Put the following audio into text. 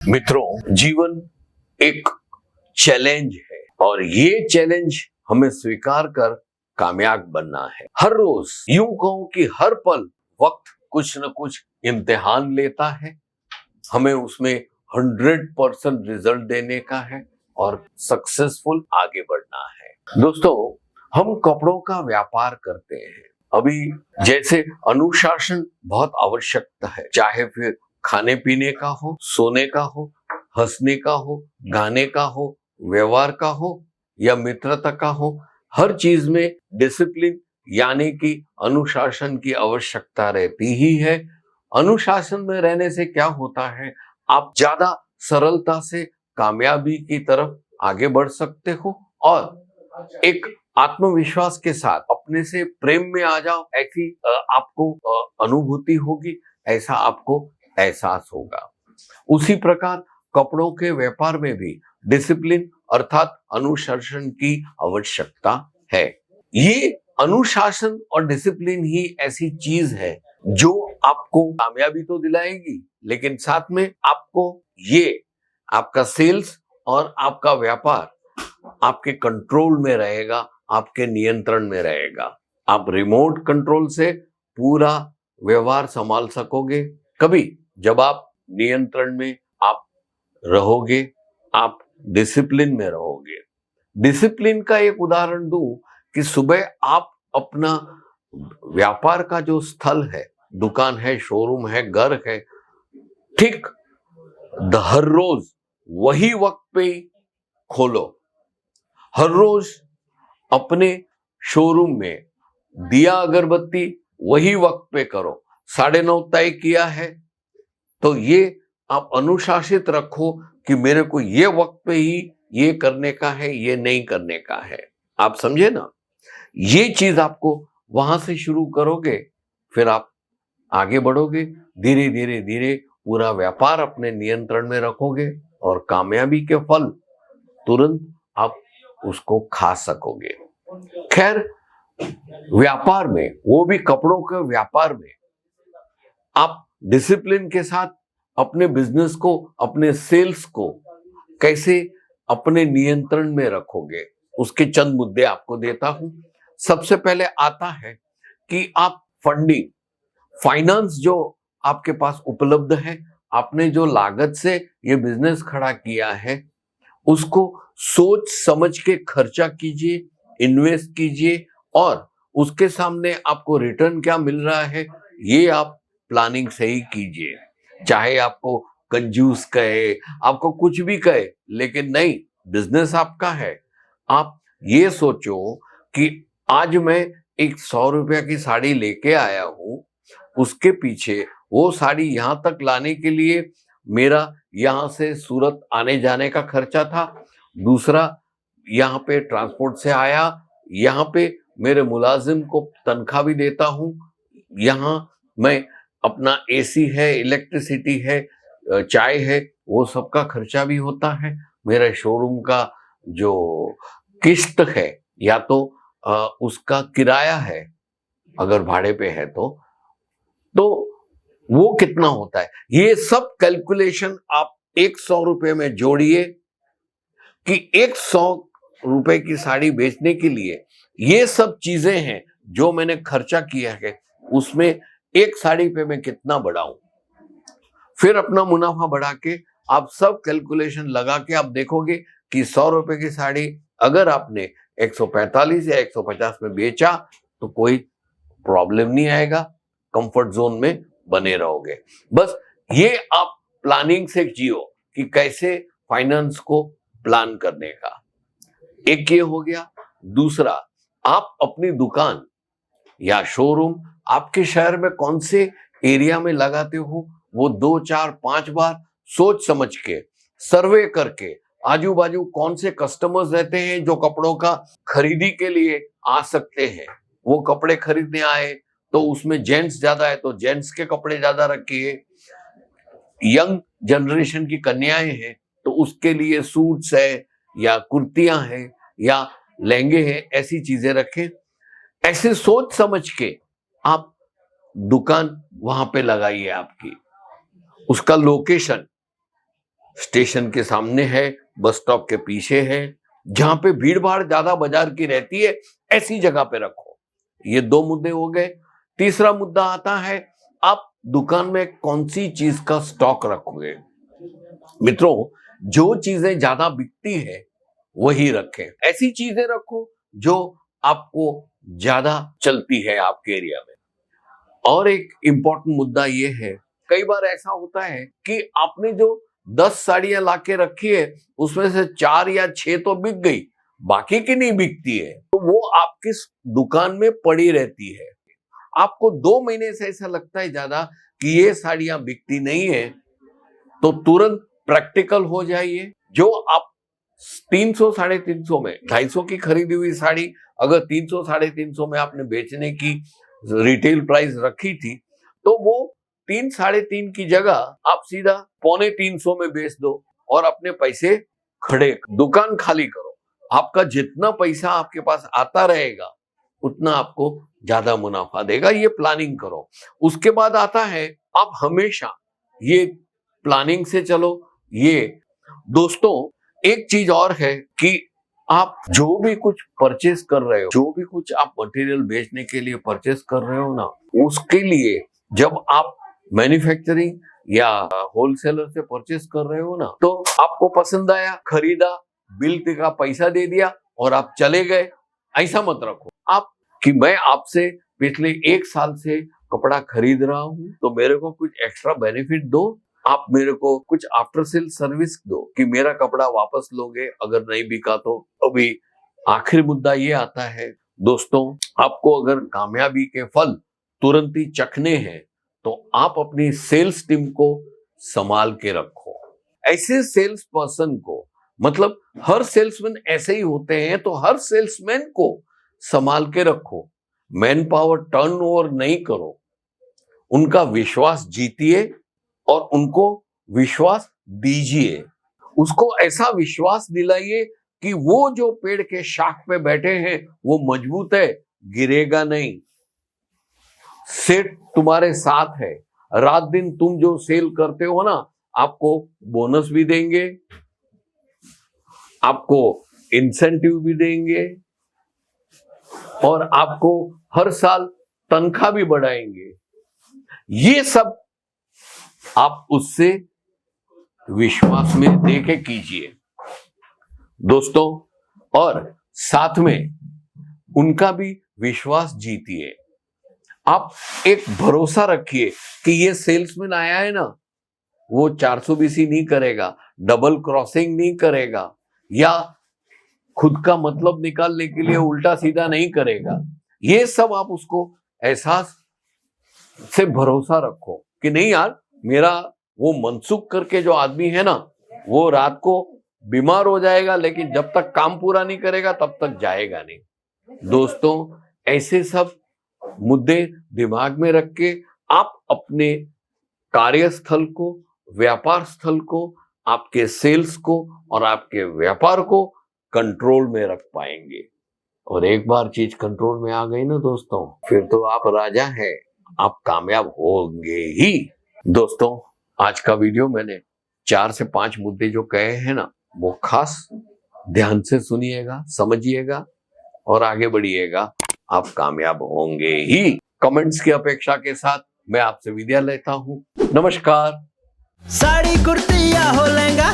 मित्रों, जीवन एक चैलेंज है और ये चैलेंज हमें स्वीकार कर कामयाब बनना है। हर रोज यूं कहूं कि हर पल वक्त कुछ न कुछ इम्तिहान लेता है। हमें उसमें 100% रिजल्ट देने का है और सक्सेसफुल आगे बढ़ना है। दोस्तों, हम कपड़ों का व्यापार करते हैं। अभी जैसे अनुशासन बहुत आवश्यकता है, चाहे फिर खाने पीने का हो, सोने का हो, हंसने का हो, गाने का हो, व्यवहार का हो या मित्रता का हो, हर चीज में डिसिप्लिन यानी कि अनुशासन की आवश्यकता रहती ही है। अनुशासन में रहने से क्या होता है, आप ज्यादा सरलता से कामयाबी की तरफ आगे बढ़ सकते हो और एक आत्मविश्वास के साथ अपने से प्रेम में आ जाओ, ऐसी आपको अनुभूति होगी, ऐसा आपको एहसास होगा। उसी प्रकार कपड़ों के व्यापार में भी डिसिप्लिन अर्थात अनुशासन की आवश्यकता है। ये अनुशासन और डिसिप्लिन ही ऐसी चीज है जो आपको कामयाबी तो दिलाएगी, लेकिन साथ में आपको ये आपका सेल्स और आपका व्यापार आपके कंट्रोल में रहेगा, आपके नियंत्रण में रहेगा। आप रिमोट कंट्रोल से पूरा व्यवहार संभाल सकोगे कभी जब आप नियंत्रण में आप रहोगे, आप डिसिप्लिन में रहोगे। डिसिप्लिन का एक उदाहरण दूं कि सुबह आप अपना व्यापार का जो स्थल है, दुकान है, शोरूम है, घर है, ठीक हर रोज वही वक्त पे ही खोलो। हर रोज अपने शोरूम में दिया अगरबत्ती वही वक्त पे करो। 9:30 तय किया है तो ये आप अनुशासित रखो कि मेरे को ये वक्त पे ही ये करने का है, ये नहीं करने का है। आप समझे ना? ये चीज आपको वहां से शुरू करोगे, फिर आप आगे बढ़ोगे, धीरे धीरे धीरे पूरा व्यापार अपने नियंत्रण में रखोगे और कामयाबी के फल तुरंत आप उसको खा सकोगे। खैर, व्यापार में, वो भी कपड़ों के व्यापार में, आप डिसिप्लिन के साथ अपने बिजनेस को, अपने सेल्स को कैसे अपने नियंत्रण में रखोगे, उसके चंद मुद्दे आपको देता हूं। सबसे पहले आता है कि आप फंडिंग, फाइनेंस जो आपके पास उपलब्ध है, आपने जो लागत से ये बिजनेस खड़ा किया है, उसको सोच समझ के खर्चा कीजिए, इन्वेस्ट कीजिए और उसके सामने आपको रिटर्न क्या मिल रहा है ये आप प्लानिंग से ही कीजिए। चाहे आपको कंजूस कहे, आपको कुछ भी कहे, लेकिन नहीं, बिजनेस आपका है। आप ये सोचो कि आज मैं एक 100 रुपया की साड़ी लेके आया हूं, उसके पीछे वो साड़ी यहां तक लाने के लिए मेरा यहां से सूरत आने जाने का खर्चा था, दूसरा यहाँ पे ट्रांसपोर्ट से आया, यहाँ पे मेरे मुलाजिम को तनख्वाह भी देता हूँ, यहाँ मैं अपना एसी है, इलेक्ट्रिसिटी है, चाय है, वो सबका खर्चा भी होता है। मेरे शोरूम का जो किस्त है या तो उसका किराया है, अगर भाड़े पे है तो वो कितना होता है। ये सब कैलकुलेशन आप 100 रुपए में जोड़िए कि 100 रुपए की साड़ी बेचने के लिए ये सब चीजें हैं जो मैंने खर्चा किया है, उसमें एक साड़ी पे मैं कितना बढ़ाऊं। फिर अपना मुनाफा बढ़ा के आप सब कैलकुलेशन लगा के आप देखोगे कि 100 रुपए की साड़ी अगर आपने 145 या 150 में बेचा तो कोई प्रॉब्लम नहीं आएगा, कंफर्ट जोन में बने रहोगे। बस ये आप प्लानिंग से जियो कि कैसे फाइनेंस को प्लान करने का। एक ये हो गया। दूसरा, आप अपनी दुकान या शोरूम आपके शहर में कौन से एरिया में लगाते हो, वो 2, 4, 5 बार सोच समझ के, सर्वे करके, आजू बाजू कौन से कस्टमर्स रहते हैं जो कपड़ों का खरीदी के लिए आ सकते हैं, वो कपड़े खरीदने आए तो उसमें जेंट्स ज्यादा है तो जेंट्स के कपड़े ज्यादा रखिए, यंग जनरेशन की कन्याएं हैं तो उसके लिए सूट्स है या कुर्तियां हैं या लहंगे हैं, ऐसी चीजें रखें। ऐसे सोच समझ के आप दुकान वहां पे लगाइए। आपकी उसका लोकेशन स्टेशन के सामने है, बस स्टॉप के पीछे है, जहां पे भीड़ भाड़ ज्यादा बाजार की रहती है, ऐसी जगह पे रखो। ये 2 मुद्दे हो गए। तीसरा मुद्दा आता है, आप दुकान में कौन सी चीज का स्टॉक रखोगे। मित्रों, जो चीजें ज्यादा बिकती है वही रखें। ऐसी चीजें रखो जो आपको ज्यादा चलती है आपके एरिया में। और एक इंपॉर्टेंट मुद्दा ये है, कई बार ऐसा होता है कि आपने जो 10 साड़ियां लाके रखी है, उसमें से 4 या 6 तो बिक गई, बाकी की नहीं बिकती है, तो वो आपकी दुकान में पड़ी रहती है। आपको 2 महीने से ऐसा लगता है ज्यादा कि ये साड़ियां बिकती नहीं है, तो तुरंत प्रैक्टिकल हो जाइए। जो आप 300 साढ़े 300 में 250 की खरीदी हुई साड़ी अगर 300 साढ़े 300 में आपने बेचने की रिटेल प्राइस रखी थी, तो वो 3 साढ़े 3 की जगह आप सीधा 250 में बेच दो और अपने पैसे खड़े, दुकान खाली करो। आपका जितना पैसा आपके पास आता रहेगा उतना आपको ज्यादा मुनाफा देगा। ये प्लानिंग करो। उसके बाद आता है, आप हमेशा ये प्लानिंग से चलो। ये दोस्तों, एक चीज और है कि आप जो भी कुछ परचेस कर रहे हो, जो भी कुछ आप मटेरियल बेचने के लिए परचेस कर रहे हो ना, उसके लिए जब आप मैन्युफैक्चरिंग या होलसेलर से परचेस कर रहे हो ना, तो आपको पसंद आया, खरीदा, बिल का पैसा दे दिया और आप चले गए, ऐसा मत रखो। आप कि मैं आपसे पिछले 1 साल से कपड़ा खरीद रहा हूं, तो मेरे को कुछ एक्स्ट्रा बेनिफिट दो, आप मेरे को कुछ आफ्टर सेल सर्विस दो कि मेरा कपड़ा वापस लोगे अगर नहीं बिका तो। अभी आखिरी मुद्दा ये आता है दोस्तों, आपको अगर कामयाबी के फल तुरंत ही चखने हैं तो आप अपनी सेल्स टीम को संभाल के रखो। ऐसे सेल्स पर्सन को, मतलब हर सेल्समैन ऐसे ही होते हैं, तो हर सेल्समैन को संभाल के रखो। मैन पावर टर्नओवर नहीं करो, उनका विश्वास जीतिए और उनको विश्वास दीजिए। उसको ऐसा विश्वास दिलाइए कि वो जो पेड़ के शाख पे बैठे हैं वो मजबूत है, गिरेगा नहीं। सेठ तुम्हारे साथ है, रात दिन तुम जो सेल करते हो ना, आपको बोनस भी देंगे, आपको इंसेंटिव भी देंगे और आपको हर साल तनख्वाह भी बढ़ाएंगे। ये सब आप उससे विश्वास में देके कीजिए दोस्तों, और साथ में उनका भी विश्वास जीतिए। आप एक भरोसा रखिए कि ये सेल्समैन आया है ना, वो 420 नहीं करेगा, डबल क्रॉसिंग नहीं करेगा, या खुद का मतलब निकालने के लिए उल्टा सीधा नहीं करेगा। ये सब आप उसको एहसास से भरोसा रखो कि नहीं यार, मेरा वो मनसुख करके जो आदमी है ना, वो रात को बीमार हो जाएगा, लेकिन जब तक काम पूरा नहीं करेगा तब तक जाएगा नहीं। दोस्तों, ऐसे सब मुद्दे दिमाग में रख के आप अपने कार्यस्थल को, व्यापार स्थल को, आपके सेल्स को और आपके व्यापार को कंट्रोल में रख पाएंगे। और एक बार चीज कंट्रोल में आ गई ना दोस्तों, फिर तो आप राजा हैं, आप कामयाब होंगे ही। दोस्तों, आज का वीडियो मैंने 4 से 5 मुद्दे जो कहे हैं ना, वो खास ध्यान से सुनिएगा, समझिएगा और आगे बढ़िएगा, आप कामयाब होंगे ही। कमेंट्स की अपेक्षा के साथ मैं आपसे विदा लेता हूं। नमस्कार। साड़ी कुर्ती या हो लहंगा,